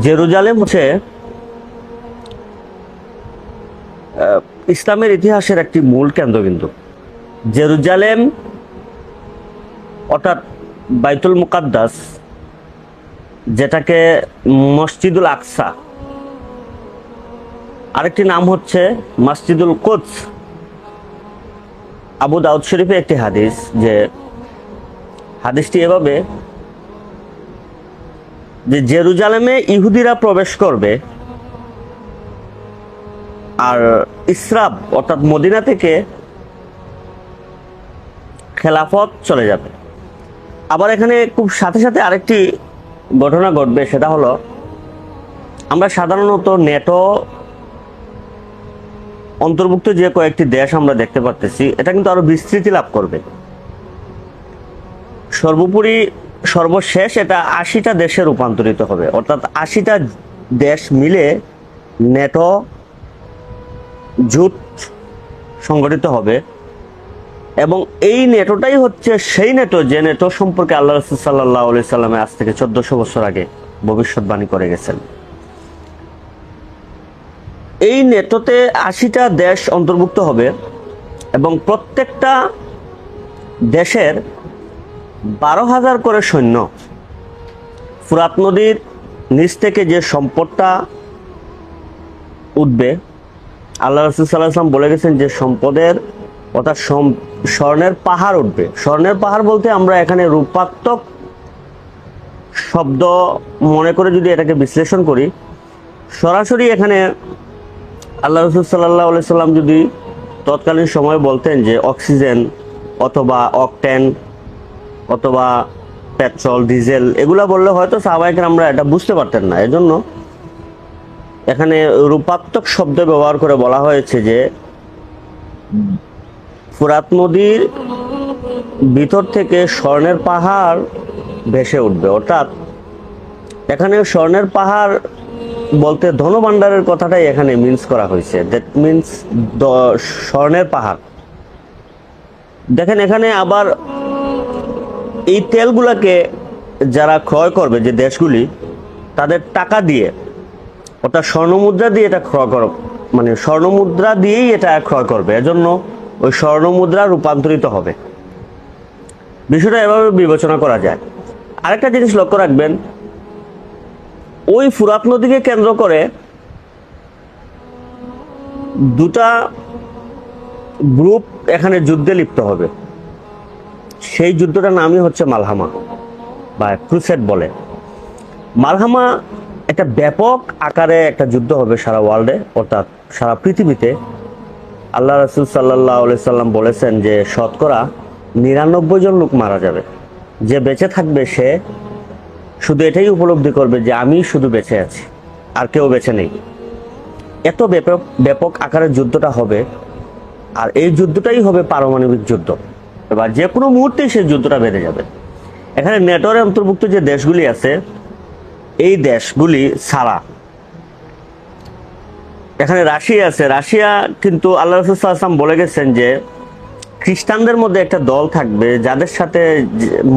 Jerusalem হচ্ছে ইসলামের ইতিহাসের একটি মূল কেন্দ্রবিন্দু। জেরুজালেম অর্থাৎ বাইতুল মুকাদ্দাস, যেটাকে মসজিদুল আকসা, আরেকটি নাম হচ্ছে মসজিদুল কুদস। আবু দাউদ শরীফে একটি হাদিস, যে হাদিসটি এভাবে যে জেরুজালেমে ইহুদিরা প্রবেশ করবে আর ইসরাব অর্থাৎ মদিনা থেকে খেলাফত চলে যাবে। আবার এখানে খুব সাথে সাথে আরেকটি ঘটনা ঘটবে, সেটা হলো আমরা সাধারণত নেটো অন্তর্ভুক্ত যে কয়েকটি দেশ আমরা দেখতে পারতেছি, এটা কিন্তু আরো বিস্তৃতি লাভ করবে। সর্বোপরি সর্বশেষ এটা 80টা দেশে রূপান্তরিত হবে, অর্থাৎ 80টা দেশ মিলে নেটো জোট সংগঠিত হবে। এবং এই নেটোটাই হচ্ছে সেই নেটো, যে নেটো সম্পর্কে আল্লাহ রাসূল সাল্লাল্লাহু আলাইহি সাল্লামে আজ থেকে 1400 বছর আগে ভবিষ্যৎবাণী করে গেছেন। এই নেটোতে 80টা দেশ অন্তর্ভুক্ত হবে এবং প্রত্যেকটা দেশের 12,000 করে সৈন্য। ফুরাত নদীর নিচ থেকে যে সম্পদটা উঠবে, আল্লাহ রাসূল সাল্লাল্লাহু আলাইহি ওয়াসাল্লাম বলে গেছেন যে সম্পদের অর্থাৎ স্বর্ণের পাহাড় উঠবে। স্বর্ণের পাহাড় বলতে আমরা এখানে রূপাত্মক শব্দ মনে করে যদি এটাকে বিশ্লেষণ করি, সরাসরি এখানে আল্লাহ রাসূল সাল্লাল্লাহু আলাইহি সাল্লাম যদি তৎকালীন সময়ে বলতেন যে অক্সিজেন অথবা অকটেন অথবা পেট্রোল ডিজেল এগুলা বললে হয়তো সাহাবায়ে কেরামরা এটা বুঝতে পারতেন না। এজন্য এখানে রূপাত্মক শব্দ ব্যবহার করে বলা হয়েছে যে ফুরাত নদীর ভিতর থেকে স্বর্ণের পাহাড় ভেসে উঠবে। অর্থাৎ এখানে স্বর্ণের পাহাড় বলতে ধনভাণ্ডারের কথাটাই এখানে মিন্স করা হয়েছে। দ্যাট মিন্স স্বর্ণের পাহাড়। দেখেন এখানে আবার এই তেলগুলাকে যারা ক্রয় করবে, যে দেশগুলি, তাদের টাকা দিয়ে অর্থাৎ স্বর্ণমুদ্রা দিয়ে এটা ক্রয় করবে, মানে স্বর্ণমুদ্রা দিয়েই এটা ক্রয় করবে। এজন্য ওই স্বর্ণমুদ্রা রূপান্তরিত হবে। বিষয়টা এভাবে বিবেচনা করা যায়। আরেকটা জিনিস লক্ষ্য রাখবেন, ওই ফুরাত নদীকে কেন্দ্র করে দুটা গ্রুপ এখানে যুদ্ধে লিপ্ত হবে। সেই যুদ্ধটার নামই হচ্ছে মালহামা বা ক্রুসেড বলে। মালহামা একটা ব্যাপক আকারে একটা যুদ্ধ হবে সারা ওয়ার্ল্ডে, অর্থাৎ সারা পৃথিবীতে। আল্লাহ রাসূল সাল্লাল্লাহু আলাইহি সাল্লাম বলেছেন যে শতকরা 99 জন লোক মারা যাবে। যে বেঁচে থাকবে সে শুধু এটাই উপলব্ধি করবে যে আমি শুধু বেঁচে আছি, আর কেউ বেঁচে নেই। এত ব্যাপক আকারের যুদ্ধটা হবে, আর এই যুদ্ধটাই হবে পারমাণবিক যুদ্ধ। এবার যে কোনো মুহূর্তেই সেই যুদ্ধটা বেঁধে যাবে। এখানে নেটোর অন্তর্ভুক্ত যে দেশগুলি আছে, এই দেশগুলি ছাড়া এখানে রাশিয়া আছে। রাশিয়া কিন্তু আল্লাহ রাসূল সাল্লাল্লাহু আলাইহি ওয়াসাল্লাম বলে গেছেন যে খ্রিস্টানদের মধ্যে একটা দল থাকবে যাদের সাথে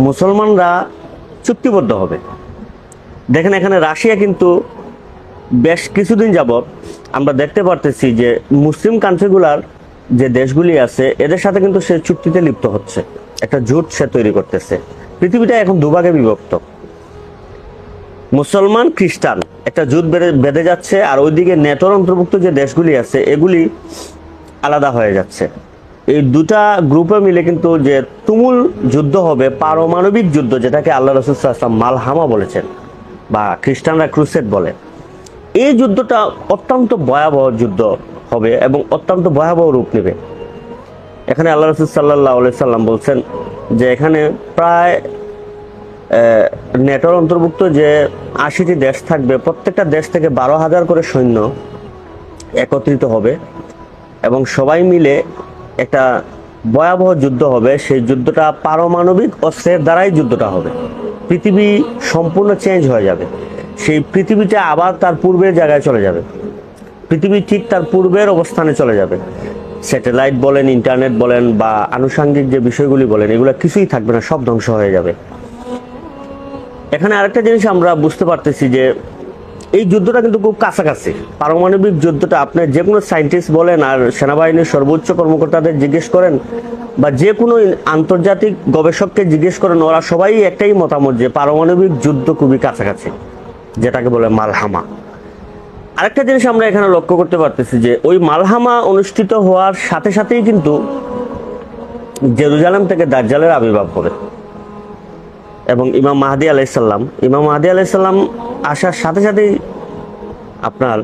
মুসলমানরা চুক্তিবদ্ধ হবে। দেখেন এখানে রাশিয়া কিন্তু বেশ কিছুদিন যাবত আমরা দেখতে পারতেছি যে মুসলিম কান্ট্রিগুলার যে দেশগুলি আছে এদের সাথে কিন্তু সে চুক্তিতে লিপ্ত হচ্ছে, একটা জোট সে তৈরি করতেছে। পৃথিবীটা এখন দুভাগে বিভক্ত, মুসলমান খ্রিস্টান একটা জোট বেঁধে যাচ্ছে, আর ওইদিকে নেটোর অন্তর্ভুক্ত যে দেশগুলি আছে এগুলি আলাদা হয়ে যাচ্ছে। এই দুটা গ্রুপে মিলে কিন্তু যে তুমুল যুদ্ধ হবে, পারমাণবিক যুদ্ধ, যেটাকে আল্লাহ রাসূল সাল্লাল্লাহু আলাইহি ওয়াসাল্লাম মালহামা বলেছেন বা খ্রিস্টানরা ক্রুসেড বলে। এই যুদ্ধটা অত্যন্ত ভয়াবহ যুদ্ধ হবে এবং অত্যন্ত ভয়াবহ রূপ নেবে। এখানে আল্লাহ রাসূল সাল্লাল্লাহু আলাইহি সাল্লাম বলছেন যে এখানে প্রায় নেটোর অন্তর্ভুক্ত যে 80টি দেশ থাকবে, প্রত্যেকটা দেশ থেকে 12,000 করে সৈন্য একত্রিত হবে এবং সবাই মিলে একটা ভয়াবহ যুদ্ধ হবে। সেই যুদ্ধটা পারমাণবিক অস্ত্রের দ্বারাই যুদ্ধটা হবে। পৃথিবী সম্পূর্ণ চেঞ্জ হয়ে যাবে। সেই পৃথিবীটা আবার তার পূর্বের জায়গায় চলে যাবে। পৃথিবী ঠিক তার পূর্বের অবস্থানে চলে যাবে। স্যাটেলাইট বলেন, ইন্টারনেট বলেন বা আনুষঙ্গিক যে বিষয়গুলি বলেন, এগুলো কিছুই থাকবে না, সব ধ্বংস হয়ে যাবে। এখানে আরেকটা জিনিস আমরা বুঝতে পারতেছি যে এই যুদ্ধটা কিন্তু খুব কাছাকাছি। পারমাণবিক যুদ্ধটা আপনি যে কোনো সায়েন্টিস্ট বলেন আর সেনাবাহিনীর সর্বোচ্চ কর্মকর্তাদের জিজ্ঞেস করেন বা যে কোনো আন্তর্জাতিক গবেষককে জিজ্ঞেস করেন, ওরা সবাই একটাই মতামত যে পারমাণবিক যুদ্ধ খুবই কাছাকাছি, যেটাকে বলে মালহামা। আরেকটা জিনিস আমরা এখানে লক্ষ্য করতে পারতেছি যে ওই মালহামা অনুষ্ঠিত হওয়ার সাথে সাথেই কিন্তু জেরুজালেম থেকে দাজ্জালের আবির্ভাব হবে এবং ইমাম মাহদী আলাইসাল্লাম আসার সাথে সাথেই আপনার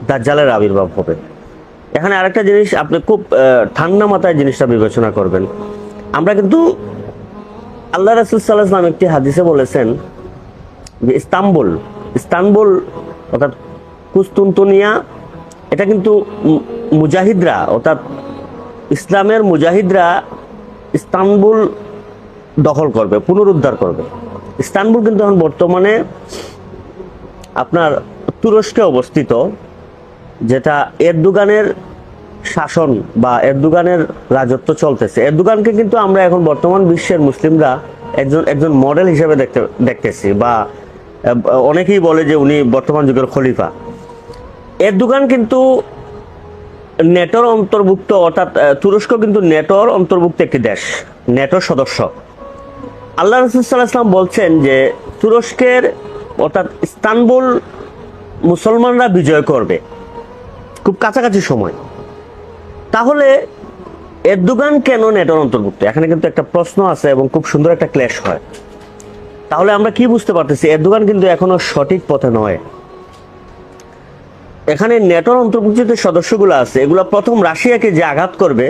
দাজ্জালের আবির্ভাব হবে। এখানে আরেকটা জিনিস আপনি খুব ঠান্ডা মাথায় জিনিসটা বিবেচনা করবেন। আমরা কিন্তু আল্লাহ রাসূল সাল্লাল্লাহু আলাইহি ওয়াসাল্লাম একটি হাদিসে বলেছেন যে ইস্তানবুল অর্থাৎ কুস্তুনতুনিয়া, এটা কিন্তু মুজাহিদরা অর্থাৎ ইসলামের মুজাহিদরা ইস্তানবুল দখল করবে, পুনরুদ্ধার করবে। ইস্তানবুল কিন্তু এখন বর্তমানে আপনার তুরস্কে অবস্থিত, যেটা এরদোগানের শাসন বা এরদোগানের রাজত্ব চলতেছে। এরদোগানকে কিন্তু আমরা এখন বর্তমান বিশ্বের মুসলিমরা একজন মডেল হিসেবে দেখতেছি বা অনেকেই বলে যে উনি বর্তমান যুগের খলিফা। এরদোগান কিন্তু নেটোর অন্তর্ভুক্ত, অর্থাৎ তুরস্ক কিন্তু নেটোর অন্তর্ভুক্ত একটি দেশ, নেটোর সদস্য। আল্লাহ রাসূল সাল্লাল্লাহু আলাইহি ওয়াসাল্লাম বলছেন যে তুরস্কের অর্থাৎ ইস্তানবুল মুসলমানরা বিজয় করবে খুব কাছাকাছি সময়। তাহলে এরদোগান কেন নেটোর অন্তর্ভুক্ত? এখানে কিন্তু একটা প্রশ্ন আছে এবং খুব সুন্দর একটা ক্লেশ হয়। তাহলে আমরা কি বুঝতে পারতেছি? এরদোগান কিন্তু এখনো সঠিক পথে নয়। এখানে নেটোর অন্তর্ভুক্ত যে সদস্যগুলো আছে, এগুলো প্রথম রাশিয়াকে যে আঘাত করবে,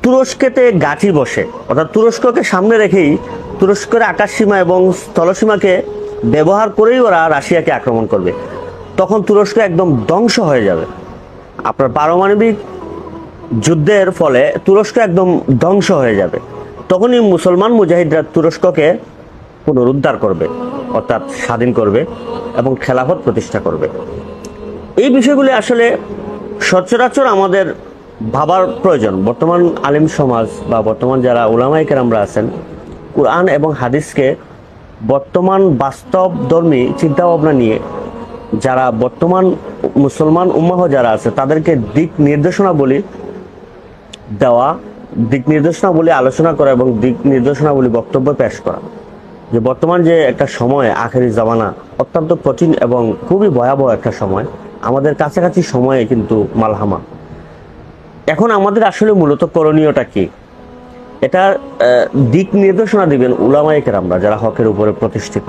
তুরস্কেতে গাঁঠি বসে, অর্থাৎ তুরস্ককে সামনে রেখেই তুরস্কের আকাশসীমা এবং স্থলসীমাকে ব্যবহার করেই ওরা রাশিয়াকে আক্রমণ করবে। তখন তুরস্ক একদম ধ্বংস হয়ে যাবে। আপনার পারমাণবিক যুদ্ধের ফলে তুরস্ক একদম ধ্বংস হয়ে যাবে। তখনই মুসলমান মুজাহিদরা তুরস্ককে পুনরুদ্ধার করবে, অর্থাৎ স্বাধীন করবে এবং খেলাফত প্রতিষ্ঠা করবে। এই বিষয়গুলি আসলে সচরাচর আমাদের ভাবার প্রয়োজন। বর্তমান আলেম সমাজ বা বর্তমান যারা উলামায়ে কেরামরা আছেন, কুরআন এবং হাদিসকে বর্তমান বাস্তব ধর্মী চিন্তাভাবনা নিয়ে যারা বর্তমান মুসলমান উম্মাহ যারা আছে, তাদেরকে দিক নির্দেশনাবলী দেওয়া, দিক নির্দেশনাবলী আলোচনা করা এবং দিক নির্দেশনাবলী বক্তব্য পেশ করা, যে বর্তমান যে একটা সময় আখেরি জামানা, অত্যন্ত কঠিন এবং খুবই ভয়াবহ একটা সময়, আমাদের কাছাকাছি সময়ে কিন্তু মালহামা। এখন আমাদের আসলে মূলত করণীয়টা কি? এটা দিক নির্দেশনা দিবেন উলামায়ে কেরামরা যারা হকের উপরে প্রতিষ্ঠিত।